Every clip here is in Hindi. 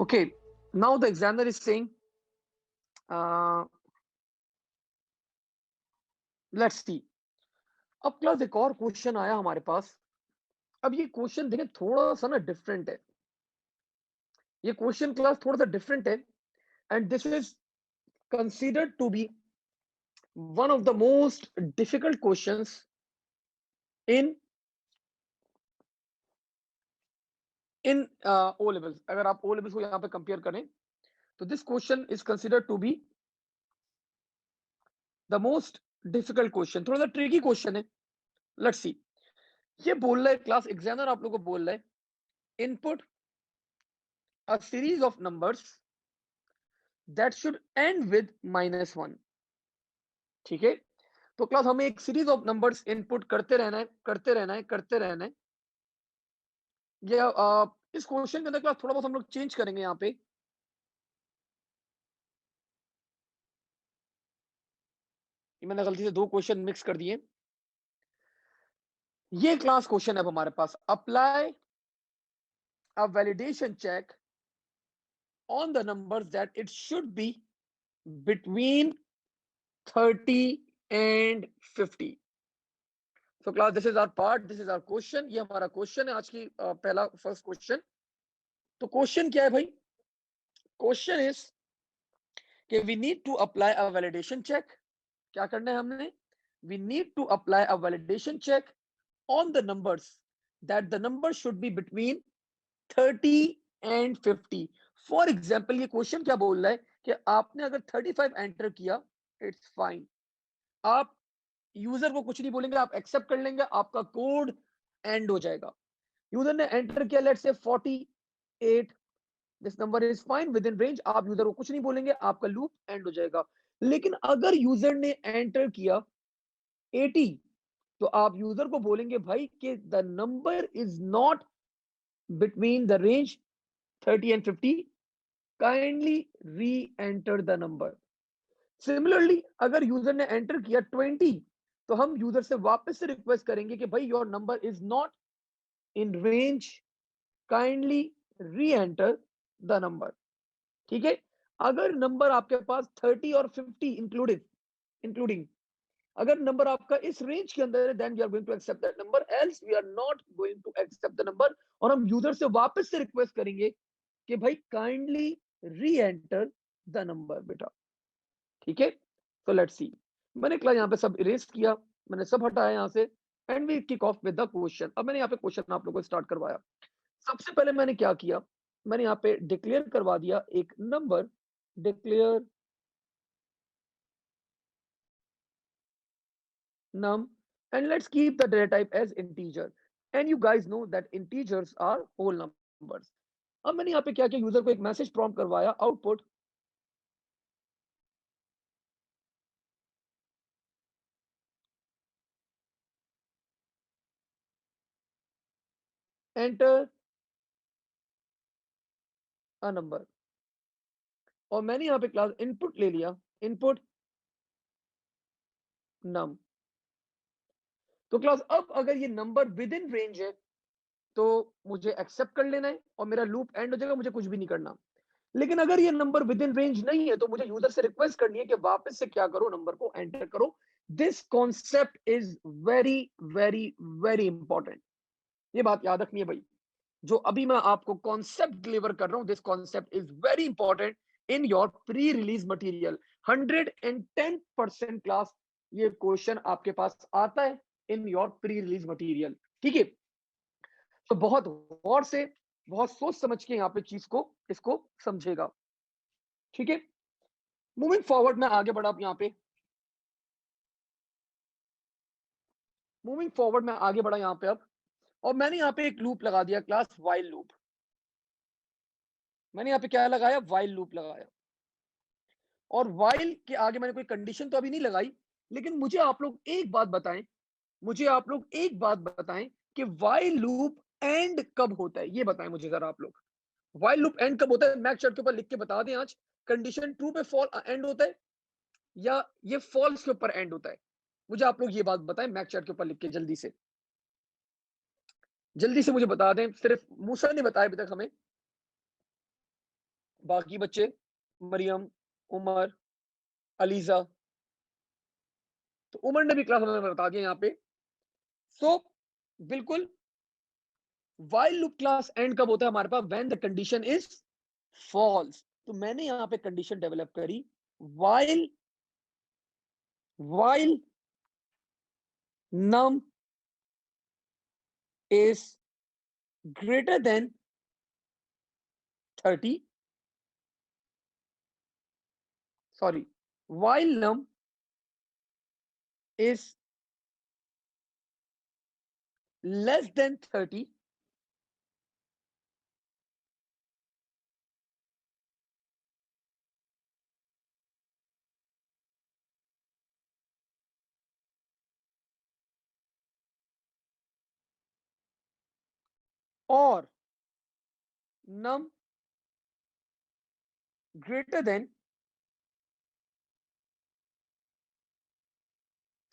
Okay, now the examiner is saying, uh, let's see. अब क्लास एक और क्वेश्चन आया हमारे पास। अब ये क्वेश्चन देखें थोड़ा सा ना डिफरेंट है। ये क्वेश्चन क्लास थोड़ा सा डिफरेंट है and this is considered to be one of the most difficult questions in in O levels. अगर आप ओ लेवल्स को यहाँ पे कंपेयर करें तो this question is considered to be the most difficult question. थोड़ा सा ट्रिकी क्वेश्चन है। Let's see. ये बोल रहा है, क्लास एग्जामिनर आप लोगों को बोल रहा है, input a series of numbers that should end with -1। ठीक है, तो क्लास हमें एक सीरीज ऑफ नंबर्स इनपुट करते रहना है, करते रहना है, करते रहना है। या इस क्वेश्चन के अंदर क्लास थोड़ा बहुत हम लोग चेंज करेंगे। यहाँ पे मैंने गलती से दो क्वेश्चन मिक्स कर दिए। ये क्लास क्वेश्चन है अब हमारे पास, apply a validation check on the numbers that it should be between 30 and 50। So class, this is our part, this is our question। ये हमारा क्वेश्चन है आज की पहला फर्स्ट क्वेश्चन। तो क्वेश्चन क्या है भाई? क्वेश्चन इज कि we need to apply a validation check. क्या करना है हमने? We need to apply a validation check on the numbers that the number should be between 30 and 50। For example ये क्वेश्चन क्या बोल रहा है कि आपने अगर 35 एंटर किया, इट्स फाइन। आप यूजर को कुछ नहीं बोलेंगे, आप एक्सेप्ट कर लेंगे, आपका कोड एंड हो जाएगा। यूजर ने एंटर किया लेट्स से 48, this number is fine with in range. आप यूजर को कुछ नहीं बोलेंगे, आपका लूप एंड हो जाएगा। लेकिन अगर यूजर ने एंटर किया 80, तो आप यूजर को बोलेंगे भाई कि the number is not between the range 30 and 50, kindly री एंटर द नंबर। सिमिलरली अगर यूजर ने एंटर किया 20, तो हम यूजर से वापस से रिक्वेस्ट करेंगे कि भाई your number is not in range, kindly री एंटर द नंबर। ठीक है, अगर नंबर आपके पास 30 और 50 इंक्लूडिंग अगर नंबर आपका इस रेंज के अंदर है, then we are going to accept that number, else we are not going to accept the number. और हम यूजर से वापस से रिक्वेस्ट करेंगे कि भाई काइंडली री एंटर द नंबर बेटा। ठीक है, तो लेट्स सी। मैंने क्लास यहाँ पे सब इरेज किया, मैंने सब हटाया यहाँ से and we kick off with the question. अब मैंने यहाँ पे क्वेश्चन आप लोगों को स्टार्ट करवाया। सबसे पहले मैंने क्या किया, मैंने यहाँ पे डिक्लेयर करवा दिया एक number, declare num, and let's keep the data type as integer, and you guys know that integers are whole numbers। अब मैंने यहाँ पे क्या किया, यूजर को एक मैसेज प्रॉम्प्ट करवाया, आउटपुट एंटर अ नंबर। और मैंने यहाँ पे क्लास इनपुट ले लिया, इनपुट num। तो क्लास अब अगर ये नंबर विद इन रेंज है तो मुझे एक्सेप्ट कर लेना है और मेरा लूप एंड हो जाएगा, मुझे कुछ भी नहीं करना। लेकिन अगर ये नंबर विद इन रेंज नहीं है तो मुझे यूजर से रिक्वेस्ट करनी है कि वापस से क्या करो, नंबर को एंटर करो। This concept is very very very important. ये बात याद रखनी है भाई, जो अभी मैं आपको कॉन्सेप्ट डिलीवर कर रहा हूं, this concept is very important in your pre release material. 110% class ये क्वेश्चन आपके पास आता है in your pre release material. ठीक है, तो बहुत गौर से, बहुत सोच समझ के यहाँ पे चीज को, इसको समझेगा। ठीक है, मूविंग फॉरवर्ड मैं आगे बढ़ा। यहाँ पे मूविंग फॉरवर्ड मैं आगे बढ़ा यहाँ पे अब, और मैंने यहाँ पे एक लूप लगा दिया क्लास, वाइल लूप। मैंने यहाँ पे क्या लगाया, वाइल लूप लगाया। और वाइल के आगे मैंने कोई कंडीशन तो अभी नहीं लगाई, लेकिन मुझे आप लोग एक बात बताएं, मुझे आप लोग एक बात बताएं कि वाइल लूप एंड कब होता है, ये बताएं मुझे जरा आप लोग। वाइल लूप एंड कब होता है, मैक चैट के ऊपर लिख के बता दें आज। कंडीशन ट्रू पे फॉल एंड होता है या ये फॉल्स के ऊपर एंड होता है? मुझे आप लोग ये बात बताएं मैक चैट के ऊपर लिख के, जल्दी से मुझे बता दें। सिर्फ मूसा ने बताया अभी तक हमें। बाकी बच्चे मरियम, उमर, अलीजा, तो उमर ने भी क्लास हमें बता दिया यहाँ पे। सो बिल्कुल while लूप क्लास एंड कब होता है हमारे पास, when the condition is false। तो मैंने यहाँ पे कंडीशन डेवलप करी while num is greater than 30, sorry, while num is less than 30, or num greater than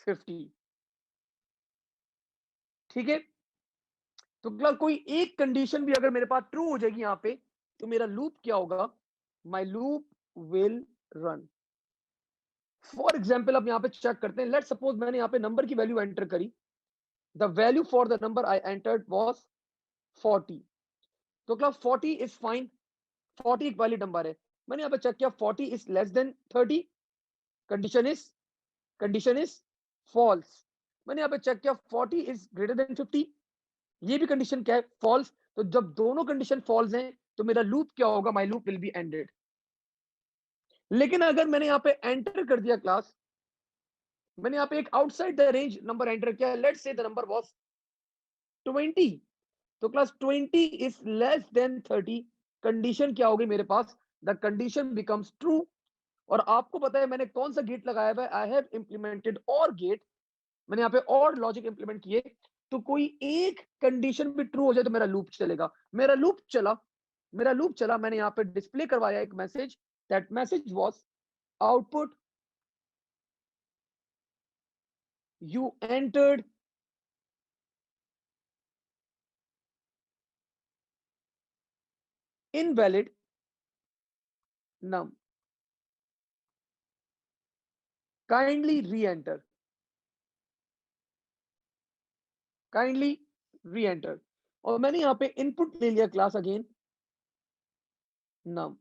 50। ठीक है, तो मतलब कोई एक कंडीशन भी अगर मेरे पास ट्रू हो जाएगी यहाँ पे, तो मेरा लूप क्या होगा, my loop will run. For example अब यहाँ पे चेक करते हैं, लेट सपोज मैंने यहाँ पे नंबर की वैल्यू एंटर करी, the value for the number I entered was 40। तो क्लास 40 इज फाइन, 40 एक वैलिड नंबर है। मैंने यहाँ पे चेक किया 40 is less than 30, condition is false. मैंने यहाँ पे चेक किया 40 इज ग्रेटर देन 50, ये भी कंडीशन क्या है, फॉल्स। तो जब दोनों कंडीशन फॉल्स हैं तो मेरा लूप क्या होगा, my loop will be ended. लेकिन अगर मैंने यहाँ पे एंटर कर दिया क्लास, मैंने यहाँ पे एक outside the range number enter किया, let's say the number was 20, तो class 20 is less than 30, condition क्या होगी मेरे पास, द कंडीशन बिकम्स ट्रू। और आपको पता है मैंने कौन सा गेट लगाया हुआ है, आई हैव इंप्लीमेंटेड और गेट, मैंने यहाँ पे और लॉजिक इंप्लीमेंट किए। तो कोई एक कंडीशन भी ट्रू हो जाए तो मेरा लूप चलेगा। मेरा लूप चला, मैंने यहाँ पे डिस्प्ले करवाया एक message, that message was output you entered invalid num, kindly re-enter, kindly re-enter। और मैंने यहाँ पे इनपुट ले लिया क्लास अगेन num,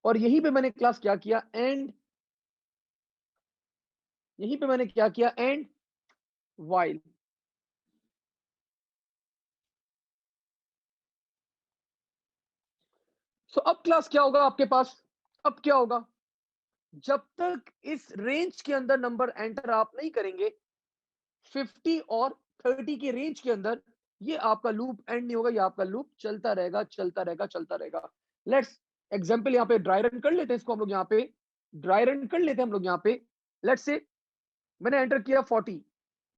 और यहीं पे मैंने क्लास क्या किया, एंड, यहीं पे मैंने क्या किया, एंड while। सो अब क्लास क्या होगा आपके पास, अब क्या होगा, जब तक इस रेंज के अंदर नंबर एंटर आप नहीं करेंगे 50 और 30 के रेंज के अंदर, ये आपका लूप एंड नहीं होगा, ये आपका लूप चलता रहेगा चलता रहेगा चलता रहेगा। लेट्स एग्जांपल यहाँ पे ड्राई रन कर लेते हैं, इसको हम लोग यहाँ पे ड्राई रन कर लेते हैं हम लोग यहाँ पे। लेट्स से मैंने एंटर किया 40,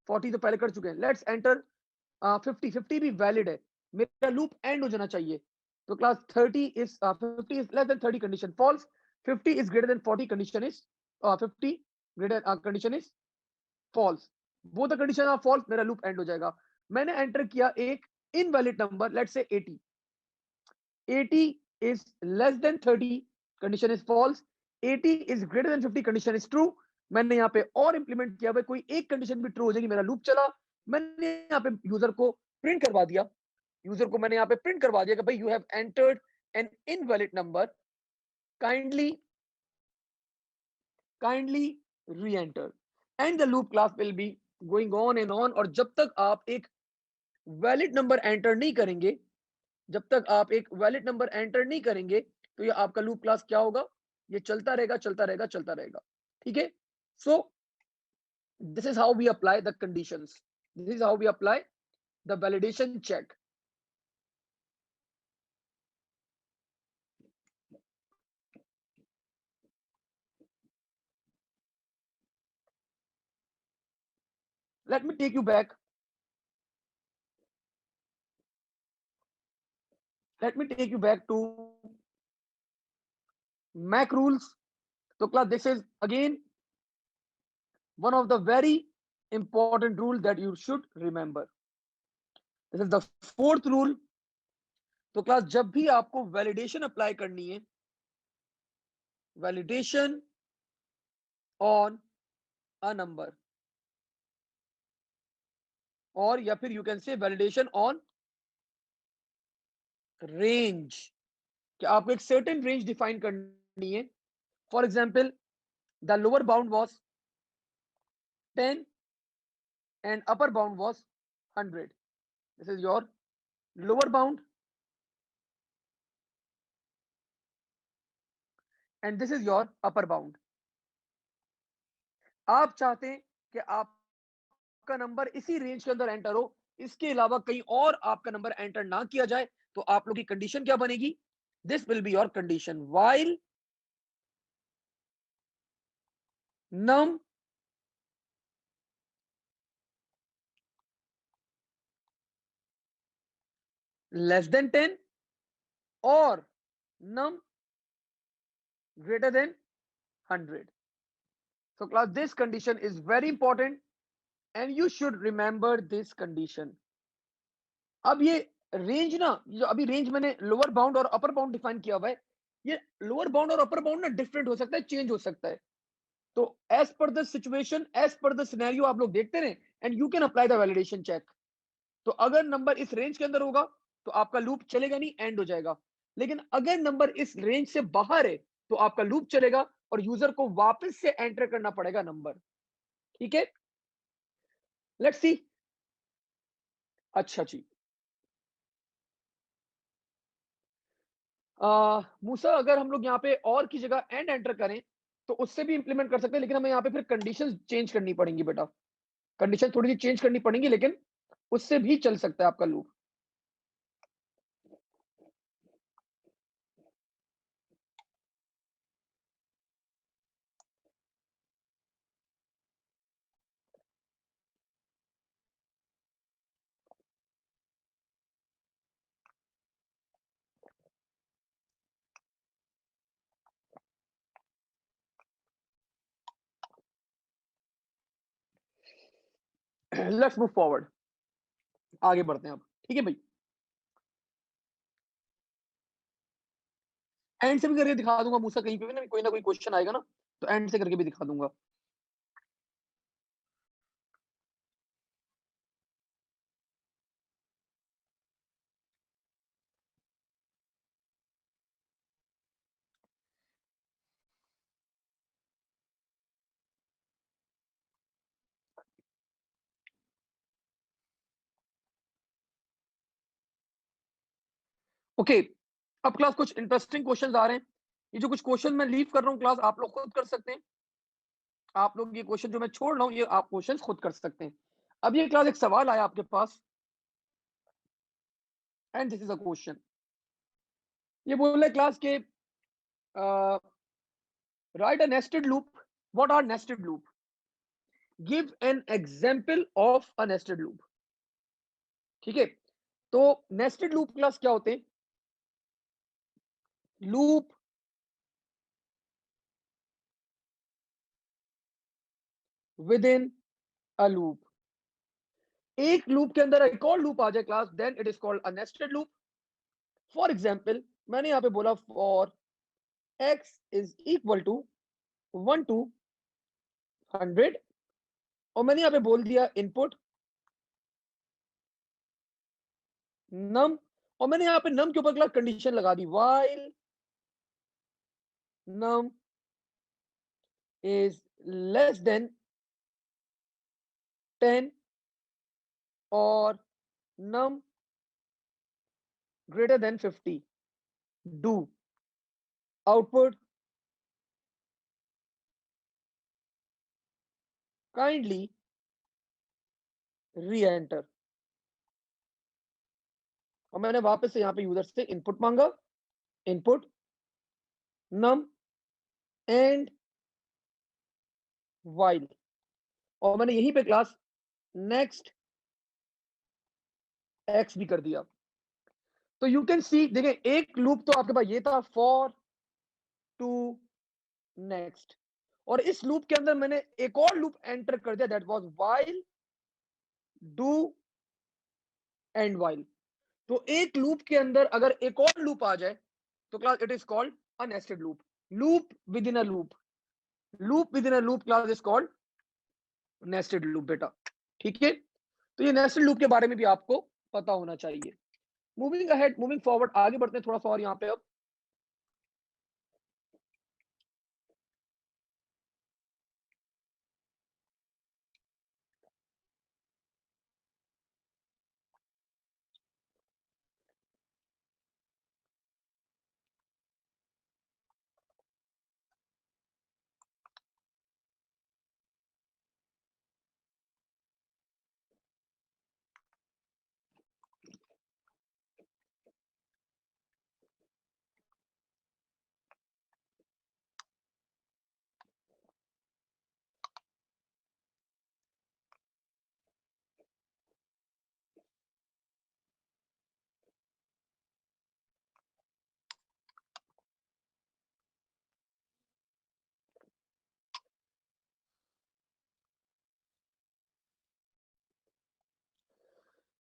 40 तो पहले कर चुके हैं, लेट्स एंटर 50, 50 भी वैलिड है, मेरा लूप एंड हो जाना चाहिए। तो class 30 is 50 is less than 30, condition false, 50 is greater than 40, condition is 50 greater, condition is false. वो द कंडीशन ऑफ फॉल्स, मेरा लूप एंड हो जाएगा। मैंने एंटर किया एक invalid number, let's say 80, 80 is less than 30, condition is false, 80 is greater than 50, condition is true. मैंने यहाँ पे और इंप्लीमेंट किया, भाई कोई एक कंडीशन भी ट्रू हो जाएगी, मेरा लूप चला। मैंने यहाँ पे यूजर को प्रिंट करवा दिया, यूजर को मैंने यहाँ पे प्रिंट करवा दिया कि भाई you have entered N invalid number, kindly kindly री enter, and the loop class will be going on and on. और जब तक आप एक वैलिड नंबर एंटर नहीं करेंगे, जब तक आप एक वैलिड नंबर एंटर नहीं करेंगे, तो ये आपका लूप क्लास क्या होगा, ये चलता रहेगा चलता रहेगा चलता रहेगा। ठीक है, सो this is how we apply the conditions, this is how we apply the validation check। let me take you back let me take you back to mac rules। so class, this is again one of the very important rule that you should remember, this is the fourth rule, तो क्लास जब भी आपको वैलिडेशन अप्लाई करनी है, वैलिडेशन ऑन अ नंबर, और या फिर you can say validation on range, कि आपको एक सर्टेन रेंज डिफाइन करनी है। For example, the lower bound was 10 and upper bound was 100. This is your lower bound and this is your upper bound. आप चाहते हैं कि आपका नंबर इसी रेंज के अंदर एंटर हो, इसके अलावा कहीं और आपका नंबर एंटर ना किया जाए, तो आप लोग की कंडीशन क्या बनेगी? This will be your condition, while num less than 10 or num greater than 100. So class, this condition is very important and you should remember this condition. अब ये रेंज ना, जो अभी रेंज मैंने लोअर बाउंड और अपर बाउंड डिफाइन किया हुआ है, ये लोअर बाउंड और अपर बाउंड ना डिफरेंट हो सकता है, चेंज हो सकता है। तो as per the situation, as per the scenario आप लोग देखते रहे and you can apply the validation check. तो अगर नंबर इस रेंज के अंदर होगा तो आपका लूप चलेगा नहीं, एंड हो जाएगा। लेकिन अगर नंबर इस रेंज से बाहर है तो आपका लूप चलेगा और यूजर को वापस से एंटर करना पड़ेगा नंबर। ठीक है, लेट्स सी। अच्छा जी, मूसा, अगर हम लोग यहाँ पे और की जगह एंड एंटर करें तो उससे भी इंप्लीमेंट कर सकते हैं, लेकिन हमें यहाँ पे फिर कंडीशंस चेंज करनी पड़ेंगी बेटा, कंडीशन थोड़ी सी चेंज करनी पड़ेंगी, लेकिन उससे भी चल सकता है आपका लूप। लेट्स मूव फॉरवर्ड, आगे बढ़ते हैं अब। ठीक है भाई, एंड से भी करके दिखा दूंगा मूसा, कहीं पे भी ना कोई क्वेश्चन आएगा ना, तो एंड से करके भी दिखा दूंगा। ओके, अब क्लास कुछ इंटरेस्टिंग क्वेश्चंस आ रहे हैं। ये जो कुछ क्वेश्चन मैं लीव कर रहा हूँ क्लास, आप लोग खुद कर सकते हैं। आप लोग ये क्वेश्चन जो मैं छोड़ रहा हूँ, ये आप क्वेश्चंस खुद कर सकते हैं। अब ये क्लास एक सवाल आया आपके पास, and this is a question. ये बोल रहा है क्लास के write a nested loop, what are nested loop, give an example of a nested loop. ठीक है, तो नेस्टेड लूप क्लास क्या होते हैं? Loop within a loop, एक लूप के अंदर एक और लूप आ जाए class, then it is called a nested loop. For example, मैंने यहां पे बोला for x is equal to 1 to 100, और मैंने यहां पे बोल दिया इनपुट नम, और मैंने यहां पे नम के ऊपर क्लास कंडीशन लगा दी, while num is less than 10 और num greater than 50, do output kindly re-enter। और मैंने वापस से यहाँ पे यूजर से इनपुट मांगा, इनपुट num एंड while, और मैंने यहीं पे क्लास नेक्स्ट x भी कर दिया। तो यू कैन सी, देखें एक लूप तो आपके पास ये था फॉर टू नेक्स्ट, और इस लूप के अंदर मैंने एक और लूप एंटर कर दिया, that was while do and while। तो एक लूप के अंदर अगर एक और लूप आ जाए तो class it is called a nested loop. Loop within a loop, loop within a loop class is called nested loop बेटा। ठीक है, तो ये नेस्टेड लूप के बारे में भी आपको पता होना चाहिए। मूविंग अहेड, मूविंग फॉरवर्ड, आगे बढ़ते हैं थोड़ा सा और यहाँ पे अब।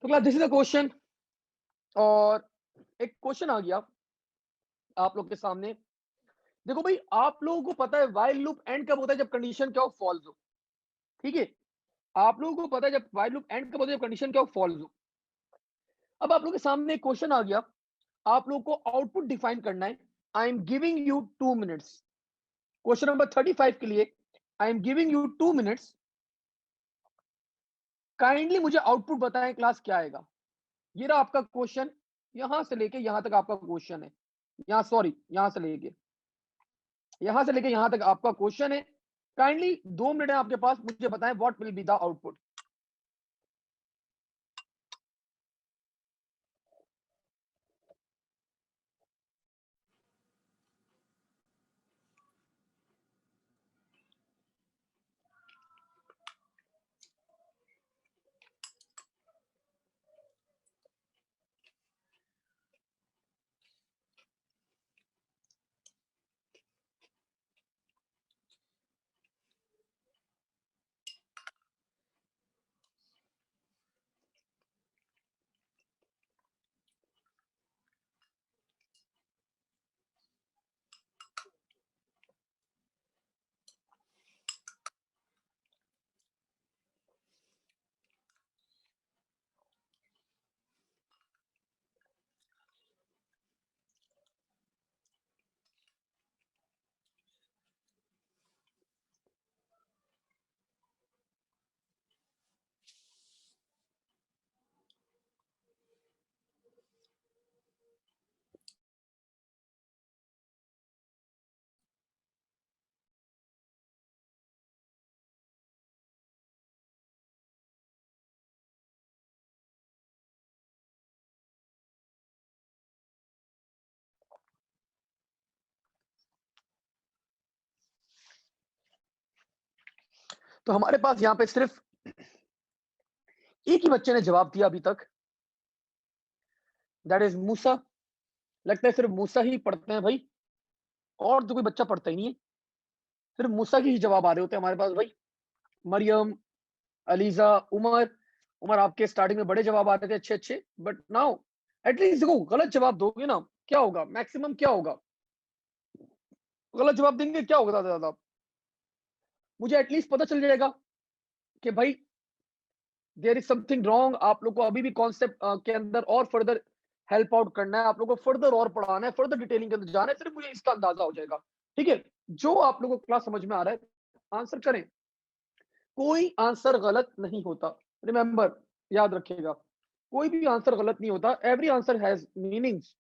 तो class this is a question, और एक क्वेश्चन आ गया आप लोग के सामने। देखो भाई, आप लोगों को पता है व्हाइल लूप एंड कब होता है? जब कंडीशन क्या हो, फॉल्स हो। ठीक है, आप लोगों को पता है जब व्हाइल लूप एंड कब होता है? जब कंडीशन क्या हो, फॉल्स हो। अब आप लोगों के सामने एक क्वेश्चन आ गया, आप लोगों को आउटपुट डिफाइन करना है। आई am giving you 2 minutes. Question number 35 के लिए आई am giving you 2 minutes, kindly मुझे आउटपुट बताएं क्लास क्या आएगा। ये रहा आपका क्वेश्चन, यहां से लेके यहां तक आपका क्वेश्चन है। यहाँ सॉरी, यहां से लेके यहां तक आपका क्वेश्चन है। काइंडली 2 मिनट है आपके पास, मुझे बताएं what will be the output. तो हमारे पास यहाँ पे सिर्फ एक ही बच्चे ने जवाब दिया अभी तक, दैट इज मूसा। लगता है सिर्फ मूसा ही पढ़ते हैं भाई, और तो कोई बच्चा पढ़ता ही नहीं है। सिर्फ मूसा के ही जवाब आ रहे होते हैं हमारे पास भाई। मरियम, अलीजा, उमर। उमर आपके स्टार्टिंग में बड़े जवाब आते थे अच्छे अच्छे, बट नाउ एटलीस्ट देखो, गलत जवाब दोगे ना, क्या होगा मैक्सिमम, क्या होगा? गलत जवाब देंगे क्या होगा ज्यादा ज्यादा? मुझे एटलीस्ट पता चल जाएगा कि भाई देयर इज समथिंग रॉन्ग। आप लोग को अभी भी कॉन्सेप्ट के अंदर और फर्दर हेल्प आउट करना है, आप लोग को फर्दर और पढ़ाना है, फर्दर डिटेलिंग के अंदर जाना है, सिर्फ मुझे इसका अंदाजा हो जाएगा। ठीक है, जो आप लोगों को क्लास समझ में आ रहा है आंसर करें, कोई आंसर गलत नहीं होता। रिमेंबर, याद रखिएगा, कोई भी आंसर गलत नहीं होता। एवरी आंसर हैज मीनिंग्स,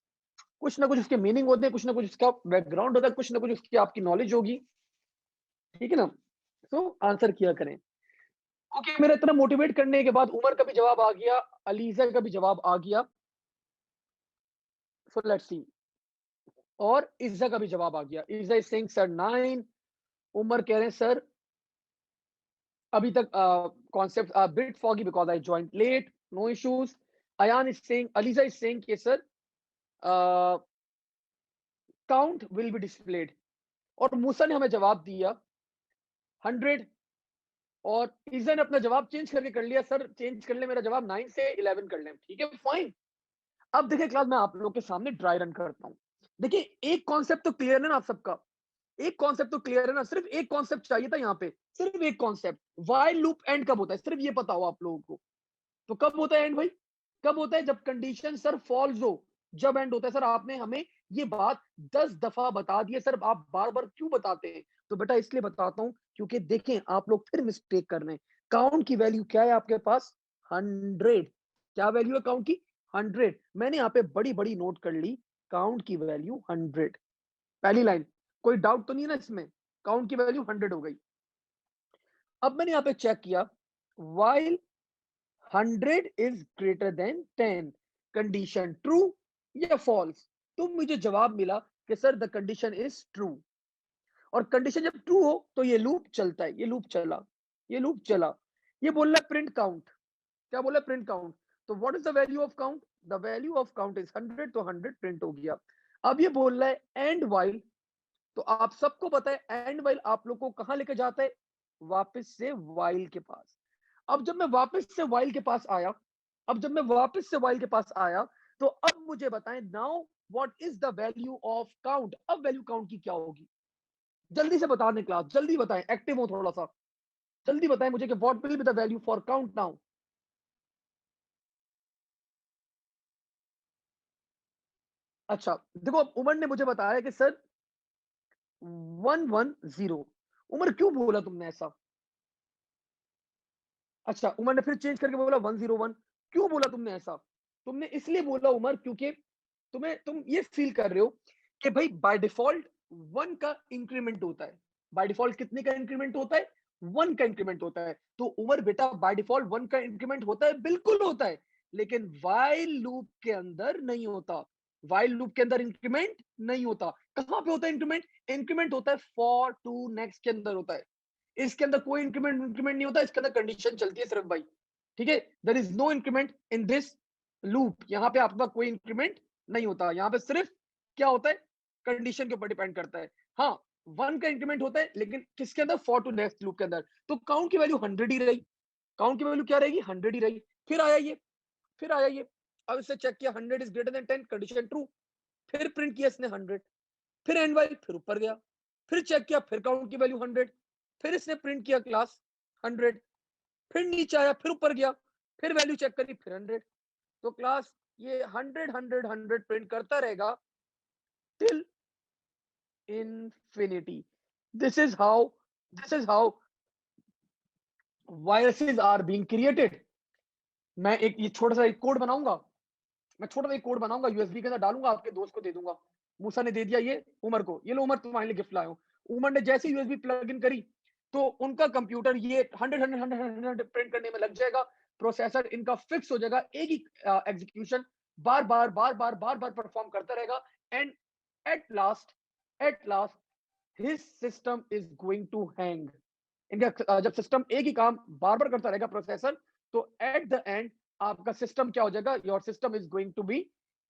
कुछ ना कुछ उसके मीनिंग होते हैं, कुछ ना कुछ उसका बैकग्राउंड होता है, कुछ ना कुछ उसकी आपकी नॉलेज होगी। ठीक है ना, तो आंसर किया करें। ओके, मेरा इतना मोटिवेट करने के बाद उमर का भी जवाब आ गया, अलीजा का भी जवाब आ गया, सो लेट्स सी। और इज्जा का भी जवाब आ गया। Izza is saying sir 9। Umar कह रहे हैं सर अभी तक concept bit foggy because I joined late, no issues. Ayaan is saying, Aliza is saying कि sir count will be displayed. और मूसा ने हमें जवाब दिया 100। और इज्जा ने अपना जवाब चेंज करके कर लिया, सर चेंज कर ले मेरा जवाब 9 से 11 कर ले। ठीक है फाइन, अब देखिए क्लास, मैं आप लोगों के सामने ड्राई रन करता हूँ। देखिए एक कॉन्सेप्ट तो क्लियर है ना आप सबका, एक कॉन्सेप्ट तो क्लियर है ना, सिर्फ एक कॉन्सेप्ट चाहिए था यहाँ पे, सिर्फ एक कॉन्सेप्ट, व्हाइल लूप एंड कब होता है, सिर्फ ये पता हो आप लोगों को। तो कब होता है एंड भाई, कब होता है, जब कंडीशन सर फॉल्स हो, जब एंड होता है। सर आपने हमें ये बात 10 दफा बता दी है सर, आप बार बार क्यों बताते हैं? तो बेटा इसलिए बताता हूं क्योंकि देखें आप लोग फिर मिस्टेक कर रहे हैं। काउंट की वैल्यू क्या है आपके पास? 100। क्या वैल्यू है काउंट की? 100। मैंने यहाँ पे बड़ी बड़ी नोट कर ली, काउंट की वैल्यू 100, पहली लाइन। कोई डाउट तो नहीं है ना इसमें? काउंट की वैल्यू 100 हो गई। अब मैंने यहाँ पे चेक किया, while 100 is greater than 10, condition true या फॉल्स? तो मुझे जवाब मिला कि sir the condition is true. और कंडीशन जब ट्रू हो तो ये लूप चलता है, ये लूप चला, ये लूप चला। ये बोल रहा है प्रिंट काउंट, क्या बोला? Print count. तो what is the value of count? The value of count is 100, तो 100 प्रिंट हो गया। अब ये बोल रहा है एंड वाइल, तो आप सबको पता है एंड वाइल आप लोग को कहां लेके जाता है? वापस से वाइल के पास। अब जब मैं वापस से वाइल के पास आया, अब जब मैं वापस से वाइल के पास आया, तो अब मुझे बताएं now what is the value of count? अब वैल्यू काउंट की क्या होगी? जल्दी से बता दें क्लास, जल्दी बताएं, एक्टिव हो थोड़ा सा, जल्दी बताएं मुझे कि what will be the value for count now. अच्छा देखो, अब उमर ने मुझे बताया कि सर 110। उमर क्यों बोला तुमने ऐसा? अच्छा उमर ने फिर चेंज करके बोला 101। क्यों बोला तुमने ऐसा? तुमने इसलिए बोला उमर क्योंकि तुम ये फील कर रहे हो कि भाई बाय डिफॉल्ट 1 का इंक्रीमेंट होता है। बाय डिफॉल्ट कितने का इंक्रीमेंट होता है? 1 का इंक्रीमेंट होता है। तो उमर बेटा बाय डिफॉल्ट 1 का इंक्रीमेंट होता है, बिल्कुल होता है, लेकिन वाइल लूप के अंदर नहीं होता। वाइल लूप के अंदर इंक्रीमेंट नहीं होता। कहां पे होता है इंक्रीमेंट? इंक्रीमेंट होता है फॉर टू नेक्स्ट के अंदर होता है। इसके अंदर कोई इंक्रीमेंट इंक्रीमेंट नहीं होता, इसके अंदर कंडीशन चलती है सिर्फ भाई। ठीक है, there is no increment in this loop. यहाँ पे आपका कोई इंक्रीमेंट नहीं होता, यहाँ पे सिर्फ क्या होता है? कंडीशन के ऊपर डिपेंड करता है। हाँ, 1 का इंक्रीमेंट होता है, लेकिन किसके अंदर? फॉर टू नेक्स्ट लूप के अंदर। तो काउंट की वैल्यू 100 ही रही, काउंट की वैल्यू क्या रहेगी? 100 ही रही। फिर आया ये, फिर आया ये। अब इससे चेक किया 100 is greater then 10, condition true. फिर प्रिंट किया इसने 100, फिर एंड वाइल, फिर ऊपर गया, फिर चेक किया, फिर काउंट की वैल्यू 100, फिर इसने प्रिंट किया क्लास 100, फिर नीचे आया, फिर ऊपर गया, फिर वैल्यू चेक करी, फिर 100। तो क्लास ये 100 प्रिंट करता रहेगा till infinity. This is how, this is how viruses are being created. मैं एक ये छोटा सा एक कोड बनाऊंगा, मैं छोटा सा एक कोड बनाऊंगा, यूएसबी के अंदर डालूंगा, आपके दोस्त को दे दूंगा। मूसा ने दे दिया ये उमर को, ये लो उमर तुम्हारे लिए गिफ्ट लाया हूं। उमर ने जैसे यूएसबी प्लग इन करी, तो उनका कंप्यूटर ये 100 प्रिंट करने में लग जाएगा। प्रोसेसर इनका फिक्स हो जाएगा, एक ही एग्जीक्यूशन बार बार बार बार बार बार परफॉर्म करता रहेगा। And at last, at last his system is going to hang. इनका जब सिस्टम एक ही काम बार बार करता रहेगा प्रोसेसर, तो एट द एंड आपका सिस्टम क्या हो जाएगा? Your system is going to be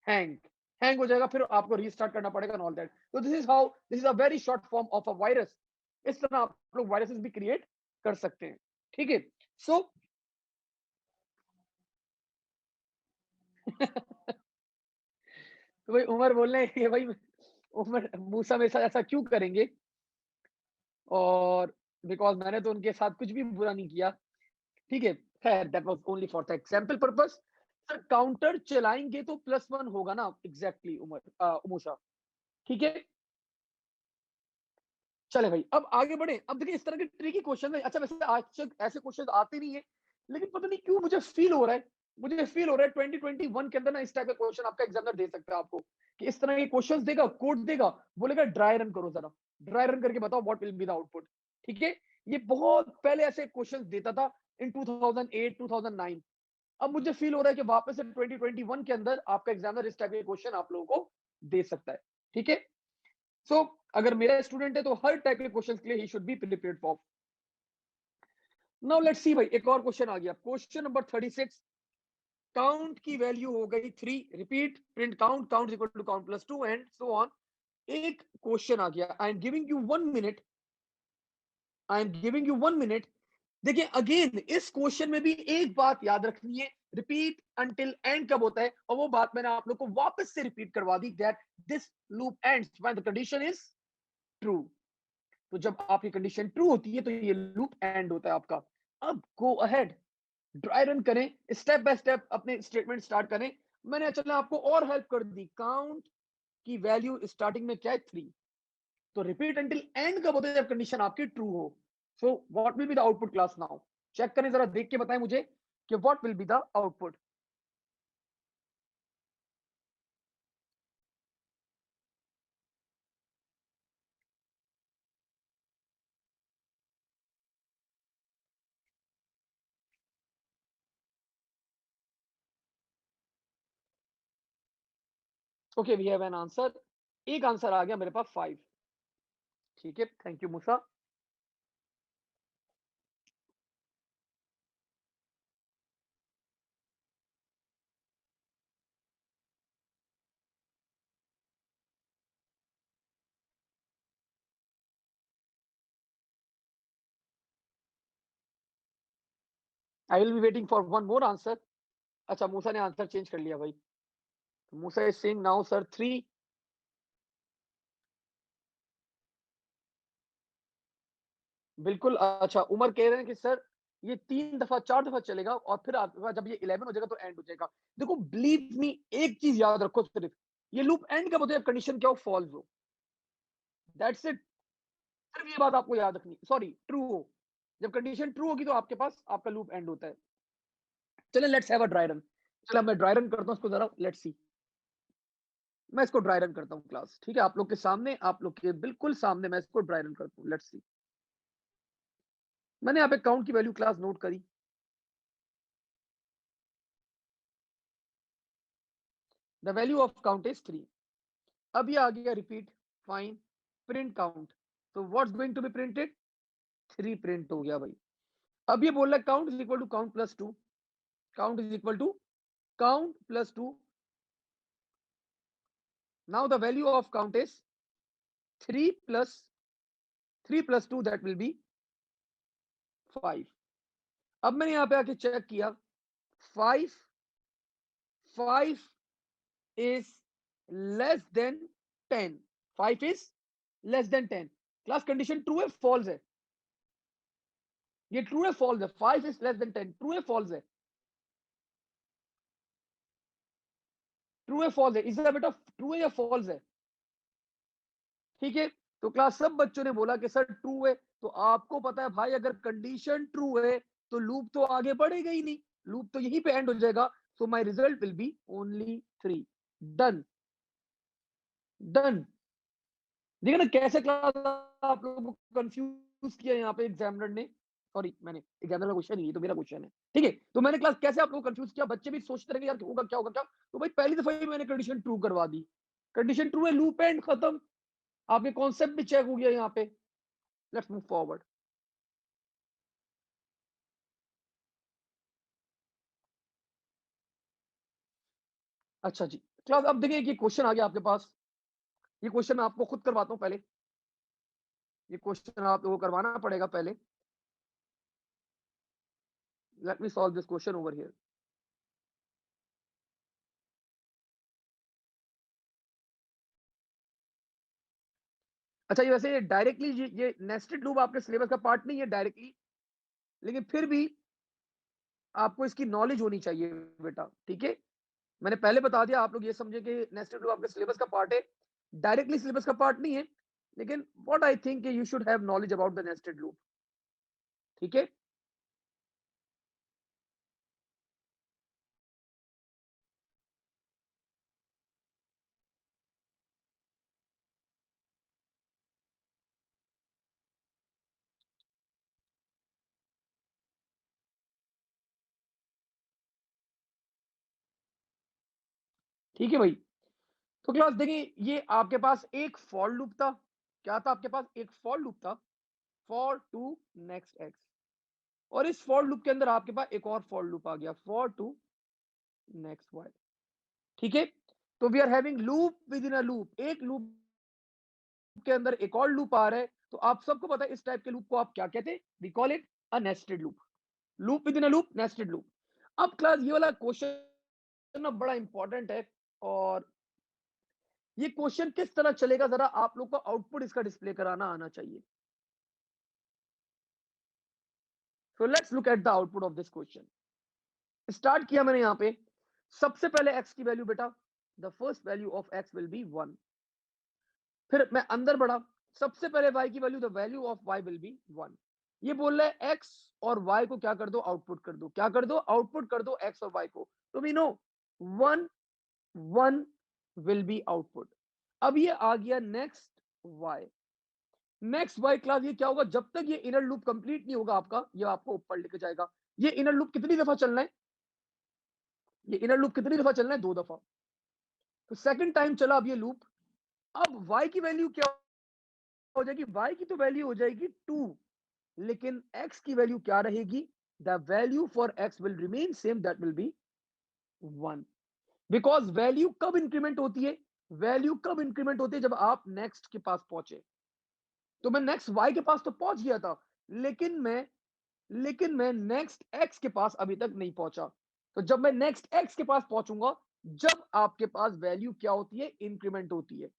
hang, hang हो जाएगा, फिर आपको रीस्टार्ट करना पड़ेगा एंड ऑल दैट। तो this is how, this is a very short form of a virus. इस तरह आप लोग वायरसेस भी क्रिएट कर सकते हैं। ठीक है, सो तो भाई उमर बोल रहे हैं कि भाई उमर मूसा मेरे साथ ऐसा क्यों करेंगे? और बिकॉज मैंने तो उनके साथ कुछ भी बुरा नहीं किया। ठीक है, खैर that was only for the example purpose. Sir counter चलाएंगे तो +1 होगा ना? एग्जैक्टली उमर, मूसा। ठीक है, चले भाई अब आगे बढ़े। अब देखिए इस तरह के ट्रिकी क्वेश्चन है, अच्छा वैसे आज तक ऐसे क्वेश्चन आते नहीं है, लेकिन पता नहीं क्यों मुझे फील हो रहा है, मुझे फील हो रहा है 2021 के अंदर ना इस टाइप का क्वेश्चन आपका एग्जामिनर दे सकता है आपको, कि इस तरह के क्वेश्चंस देगा, कोड देगा, बोलेगा ड्राई रन करो, जरा ड्राई रन करके बताओ what will be the output. ठीक है, ये बहुत पहले ऐसे क्वेश्चंस देता था इन 2008 2009। अब मुझे फील हो रहा है कि वापस से 2021 के अंदर आपका एग्जामिनर इस टाइप के क्वेश्चन आप लोगों को दे सकता है। ठीक है, सो अगर मेरा स्टूडेंट है तो हर टाइप के क्वेश्चंस के लिए ही should be prepared for. Now let's see भाई, एक और क्वेश्चन आ गया, क्वेश्चन नंबर 36। काउंट की वैल्यू हो गई 3, repeat print count, count equal to count plus 2 and so on. एक क्वेश्चन आ गया, I am giving you 1 minute, I am giving you 1 minute, देखिए अगेन इस क्वेश्चन में भी एक बात याद रखनी है, रिपीट अंटिल एंड कब होता है, और वो बात मैंने आप लोग को वापस से रिपीट करवा दी, that this loop ends when the condition is true. तो जब आपकी कंडीशन ट्रू होती है तो ये लूप एंड होता है आपका। अब गो अहेड, ड्राई रन करें, स्टेप बाय स्टेप अपने स्टेटमेंट स्टार्ट करें। मैंने चला आपको और हेल्प कर दी, काउंट की वैल्यू स्टार्टिंग में क्या है 3। तो रिपीट अंटिल एंड कब होता है, जब कंडीशन आपकी ट्रू हो। So what will be the output class now, check करें जरा, देख के बताएं मुझे कि what will be the output. Okay we have an answer, एक आंसर आ गया मेरे पास 5। ठीक है, thank you Musa. I will be waiting for one more answer. अच्छा मूसा ने आंसर चेंज कर लिया भाई, Musa is saying now sir 3। बिल्कुल, अच्छा उमर कह रहे हैं कि सर ये 3 दफा 4 दफा चलेगा और फिर आपके पास जब ये 11 हो जाएगा तो एंड हो जाएगा। देखो बिलीव मी, एक चीज याद रखो सिर्फ, ये लूप एंड कब होता है, जब कंडीशन क्या हो, फॉल्स हो, दैट्स इट। सिर्फ ये बात आपको याद रखनी, सॉरी ट्रू हो, जब कंडीशन ट्रू होगी तो आपके पास आपका लूप एंड होता है। चलिए let's have a dry run. चलो मैं ड्राई रन करता हूँ इसको जरा, लेट्स सी। मैं इसको ड्राई रन करता हूँ क्लास, ठीक है, आप लोग के सामने, आप लोग के बिल्कुल सामने मैं इसको ड्राई रन करता हूँ, लेट्स सी। मैंने यहाँ पे काउंट की वैल्यू क्लास नोट करी, the value of count is 3। अब ये आ गया रिपीट, फाइन, प्रिंट काउंट। तो what's going to be printed, 3 print हो गया भाई। अब ये बोल रहा है count is equal to count plus 2, count is equal to count plus 2। Now the value of count is 3 plus 3 plus 2, that will be 5। अब मैंने यहाँ पे आके चेक किया, 5 5 is less than 10, 5 is less than 10। Class condition true है फॉल्स है, ये ट्रू है फॉल्स है, 5 is less than 10 ट्रू है फॉल्स है, ट्रू है फॉल्स है, इसका बेटा ट्रू है या फॉल्स है। ठीक है, तो क्लास सब बच्चों ने बोला कि सर ट्रू है। तो आपको पता है भाई, अगर कंडीशन ट्रू है तो लूप तो आगे बढ़ेगा ही नहीं, लूप तो यहीं पे एंड हो जाएगा। So my result will be only 3। Done, done. देखिए ना कैसे क्लास आप लोगों को कंफ्यूज किया यहाँ पे एग्जामिनर ने, सॉरी मैंने एग्जामिनर का क्वेश्चन नहीं, ये तो मेरा क्वेश्चन है। ठीक है, तो मैंने क्लास कैसे आप लोगों को कंफ्यूज किया, बच्चे भी सोचते रहेंगे यार होगा क्या होगा क्या। तो भाई पहली दफा ही मैंने कंडीशन ट्रू करवा दी, कंडीशन ट्रू है, लूप एंड खत्म, आपके कॉन्सेप्ट भी चेक हो गया यहाँ पे। Let's move forward. अच्छा जी क्लास, अब देखिए ये क्वेश्चन आ गया आपके पास, ये क्वेश्चन मैं आपको खुद करवाता हूँ पहले, ये क्वेश्चन आप लोगों को करवाना पड़ेगा पहले। Let me solve this question over here. अच्छा ये वैसे डायरेक्टली ये नेस्टेड लूप आपके सिलेबस का पार्ट नहीं है डायरेक्टली, लेकिन फिर भी आपको इसकी नॉलेज होनी चाहिए बेटा। ठीक है, मैंने पहले बता दिया, आप लोग ये समझे कि नेस्टेड लूप आपके सिलेबस का पार्ट है, डायरेक्टली सिलेबस का पार्ट नहीं है, लेकिन what I think you should have knowledge about the nested loop. ठीक है, ठीक है भाई। तो क्लास देखिए, ये आपके पास एक फॉर लूप था, क्या था आपके पास, एक फॉर लूप था, फॉर टू नेक्स्ट एक्स, और इस फॉर लूप के अंदर आपके पास एक और फॉर लूप आ गया, फॉर टू नेक्स्ट वाई। ठीक है, तो we are having loop within a loop, एक लूप के अंदर एक और लूप आ रहा है। तो आप सबको पता है इस टाइप के लूप को आप क्या कहते हैं, we call it a nested loop, loop within a loop, nested loop. अब क्लास ये वाला क्वेश्चन ना बड़ा इंपॉर्टेंट है, और ये क्वेश्चन किस तरह चलेगा जरा आप लोग को आउटपुट इसका डिस्प्ले कराना आना चाहिए। So let's look at the output of this question. Start किया मैंने यहाँ पे, सबसे पहले x की वैल्यू बेटा, the first value of x will be 1। फिर मैं अंदर बढ़ा, सबसे पहले y की value, the value of y will be 1। ये बोल रहा है x और y को क्या कर दो, आउटपुट कर दो। क्या कर दो, आउटपुट कर दो x और y को। तो we know 1 1 will be output. अब ये आ गया next y, next y class ये क्या होगा, जब तक ये इनर लूप कंप्लीट नहीं होगा आपका, ये आपको ऊपर लेके जाएगा। ये इनर लूप कितनी दफा चलना है, ये इनर लूप कितनी दफा चलना है, 2 दफा। तो सेकंड टाइम चला अब ये लूप। अब y की वैल्यू क्या हो जाएगी, y की तो वैल्यू हो जाएगी 2, लेकिन x की वैल्यू क्या रहेगी, the value for x will remain same, that will be 1। Because value कब इंक्रीमेंट होती है, वैल्यू कब इंक्रीमेंट होती है, जब आप नेक्स्ट के पास पहुंचे। तो मैं नेक्स्ट y के पास तो पहुंच गया था, लेकिन मैं नेक्स्ट x के पास अभी तक नहीं पहुंचा। तो जब मैं नेक्स्ट x के पास पहुंचूंगा, जब आपके पास वैल्यू क्या होती है, इंक्रीमेंट होती है।